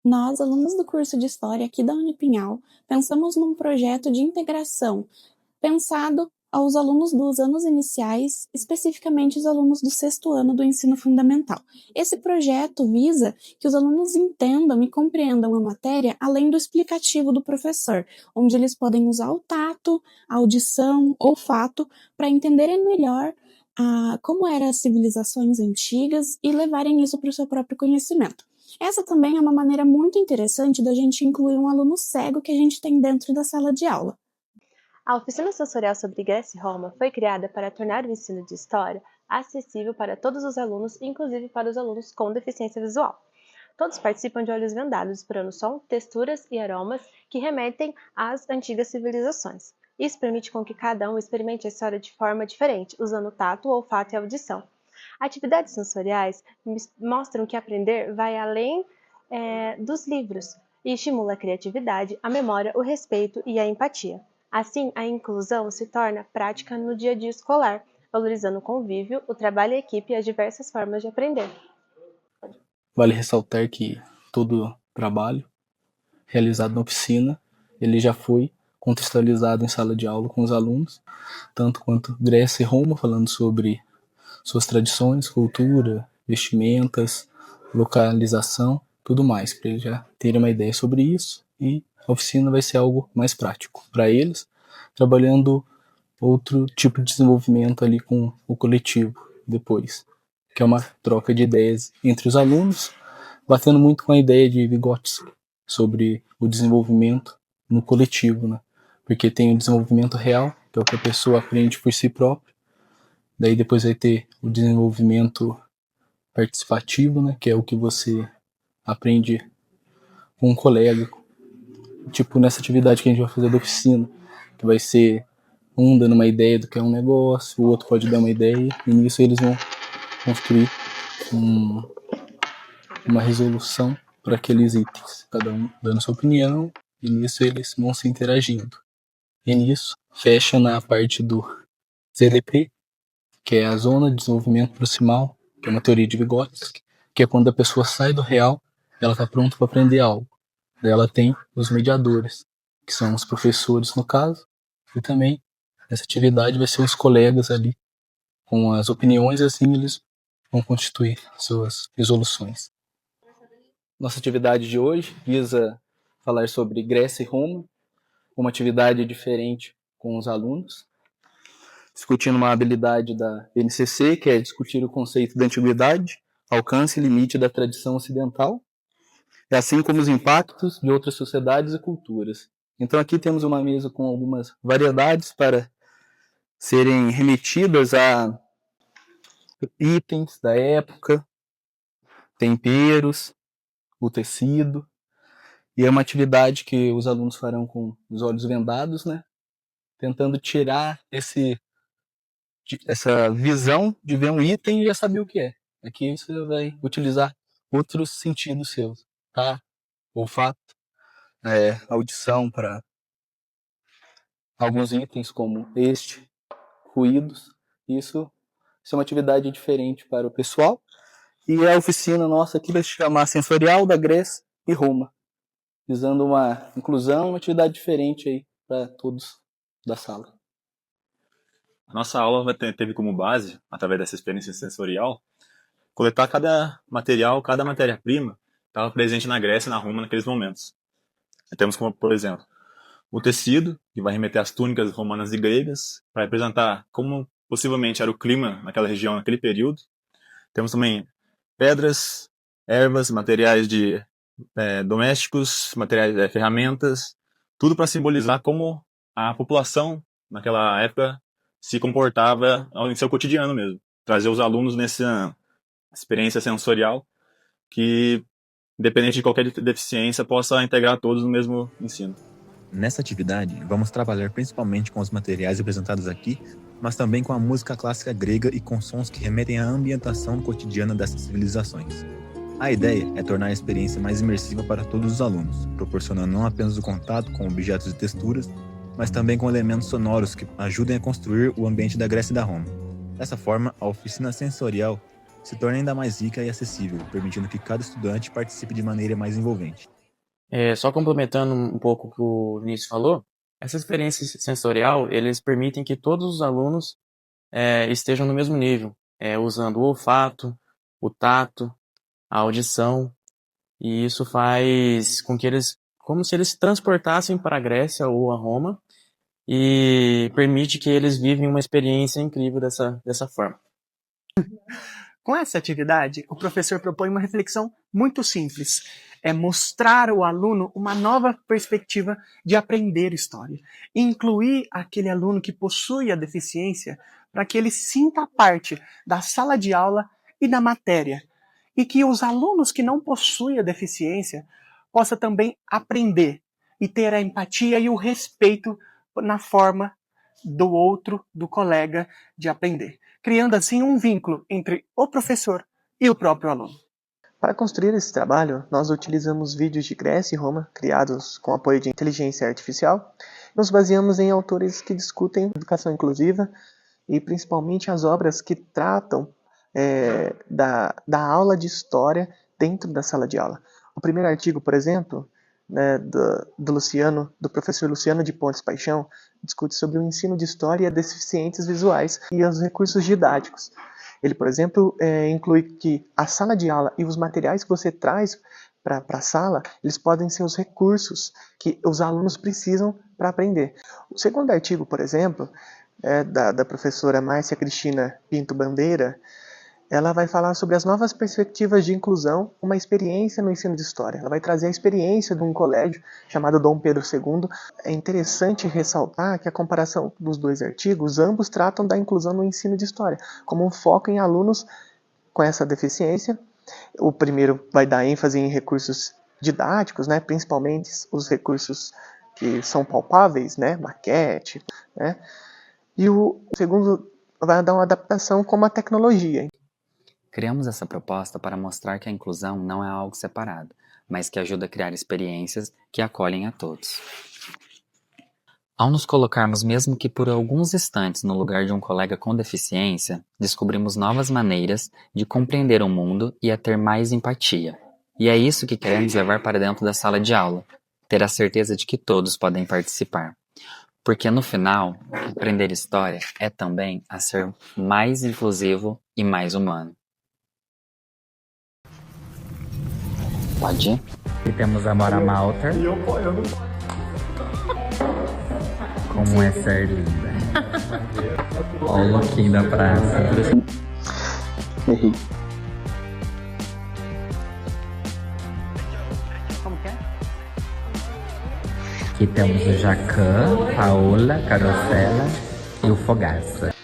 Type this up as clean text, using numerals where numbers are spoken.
Nós, alunos do curso de História aqui da Unipinhal, pensamos num projeto de integração pensado aos alunos dos anos iniciais, especificamente os alunos do 6º ano do ensino fundamental. Esse projeto visa que os alunos entendam e compreendam a matéria além do explicativo do professor, onde eles podem usar o tato, a audição, olfato, para entenderem melhor como eram as civilizações antigas e levarem isso para o seu próprio conhecimento. Essa também é uma maneira muito interessante da gente incluir um aluno cego que a gente tem dentro da sala de aula. A oficina sensorial sobre Grécia e Roma foi criada para tornar o ensino de história acessível para todos os alunos, inclusive para os alunos com deficiência visual. Todos participam de olhos vendados, esperando som, texturas e aromas que remetem às antigas civilizações. Isso permite com que cada um experimente a história de forma diferente, usando o tato, o olfato e a audição. Atividades sensoriais mostram que aprender vai além dos livros e estimula a criatividade, a memória, o respeito e a empatia. Assim, a inclusão se torna prática no dia a dia escolar, valorizando o convívio, o trabalho em equipe e as diversas formas de aprender. Vale ressaltar que todo trabalho realizado na oficina, ele já foi contextualizado em sala de aula com os alunos, tanto quanto Grécia e Roma, falando sobre suas tradições, cultura, vestimentas, localização, tudo mais, para eles já terem uma ideia sobre isso, e a oficina vai ser algo mais prático para eles, trabalhando outro tipo de desenvolvimento ali com o coletivo depois, que é uma troca de ideias entre os alunos, batendo muito com a ideia de Vygotsky sobre o desenvolvimento no coletivo, né? Porque tem o desenvolvimento real, que é o que a pessoa aprende por si própria, daí depois vai ter o desenvolvimento participativo, né? Que é o que você aprende com um colega, tipo nessa atividade que a gente vai fazer da oficina, que vai ser um dando uma ideia do que é um negócio, o outro pode dar uma ideia, e nisso eles vão construir uma resolução para aqueles itens, cada um dando sua opinião, e nisso eles vão se interagindo. E nisso fecha na parte do ZDP, que é a Zona de Desenvolvimento Proximal, que é uma teoria de Vygotsky, que é quando a pessoa sai do real, ela está pronta para aprender algo. Daí ela tem os mediadores, que são os professores no caso, e também essa atividade vai ser os colegas ali, com as opiniões, e assim eles vão constituir suas resoluções. Nossa atividade de hoje visa falar sobre Grécia e Roma, uma atividade diferente com os alunos, discutindo uma habilidade da BNCC, que é discutir o conceito da antiguidade, alcance e limite da tradição ocidental, e assim como os impactos de outras sociedades e culturas. Então aqui temos uma mesa com algumas variedades para serem remetidas a itens da época, temperos, o tecido, e é uma atividade que os alunos farão com os olhos vendados, né? Tentando tirar essa visão de ver um item e já saber o que é. Aqui você vai utilizar outros sentidos seus, tá? Olfato, audição para alguns itens como este, ruídos. Isso é uma atividade diferente para o pessoal. E a oficina nossa aqui vai se chamar Sensorial da Grécia e Roma, visando uma inclusão, uma atividade diferente aí para todos da sala. A nossa aula teve como base, através dessa experiência sensorial, coletar cada material, cada matéria-prima que estava presente na Grécia e na Roma naqueles momentos. Temos como, por exemplo, o tecido, que vai remeter às túnicas romanas e gregas, para representar como possivelmente era o clima naquela região naquele período. Temos também pedras, ervas, materiais domésticos, materiais, ferramentas, tudo para simbolizar como a população naquela época se comportava em seu cotidiano mesmo. Trazer os alunos nessa experiência sensorial que, independente de qualquer deficiência, possa integrar todos no mesmo ensino. Nessa atividade, vamos trabalhar principalmente com os materiais apresentados aqui, mas também com a música clássica grega e com sons que remetem à ambientação cotidiana dessas civilizações. A ideia é tornar a experiência mais imersiva para todos os alunos, proporcionando não apenas o contato com objetos e texturas, mas também com elementos sonoros que ajudem a construir o ambiente da Grécia e da Roma. Dessa forma, a oficina sensorial se torna ainda mais rica e acessível, permitindo que cada estudante participe de maneira mais envolvente. Só complementando um pouco o que o Vinícius falou, essa experiência sensorial, eles permitem que todos os alunos estejam no mesmo nível, usando o olfato, o tato, a audição, e isso faz com que eles, como se eles se transportassem para a Grécia ou a Roma, e permite que eles vivem uma experiência incrível dessa forma. Com essa atividade, o professor propõe uma reflexão muito simples. É mostrar ao aluno uma nova perspectiva de aprender história. Incluir aquele aluno que possui a deficiência para que ele sinta parte da sala de aula e da matéria. E que os alunos que não possuem a deficiência possam também aprender e ter a empatia e o respeito na forma do outro, do colega, de aprender, criando assim um vínculo entre o professor e o próprio aluno. Para construir esse trabalho, nós utilizamos vídeos de Grécia e Roma, criados com apoio de inteligência artificial. Nos baseamos em autores que discutem educação inclusiva e principalmente as obras que tratam da aula de história dentro da sala de aula. O primeiro artigo, por exemplo, do professor Luciano de Pontes Paixão, discute sobre o ensino de história a deficientes visuais e os recursos didáticos. Ele, por exemplo, inclui que a sala de aula e os materiais que você traz para a sala, eles podem ser os recursos que os alunos precisam para aprender. O segundo artigo, por exemplo, da professora Márcia Cristina Pinto Bandeira, ela vai falar sobre as novas perspectivas de inclusão, uma experiência no ensino de história. Ela vai trazer a experiência de um colégio chamado Dom Pedro II. É interessante ressaltar que a comparação dos dois artigos, ambos tratam da inclusão no ensino de história, como um foco em alunos com essa deficiência. O primeiro vai dar ênfase em recursos didáticos, né, principalmente os recursos que são palpáveis, né, maquete, né, e o segundo vai dar uma adaptação como a tecnologia. Criamos essa proposta para mostrar que a inclusão não é algo separado, mas que ajuda a criar experiências que acolhem a todos. Ao nos colocarmos mesmo que por alguns instantes no lugar de um colega com deficiência, descobrimos novas maneiras de compreender o mundo e a ter mais empatia. E é isso que queremos levar para dentro da sala de aula, ter a certeza de que todos podem participar. Porque no final, aprender história é também a ser mais inclusivo e mais humano. Pode ir? E temos a Mora Malter. Como é ser linda. Olha o lookinho da praça. Errei. Como que é? Aqui temos o Jacan, Paola, Carosella e o Fogaça.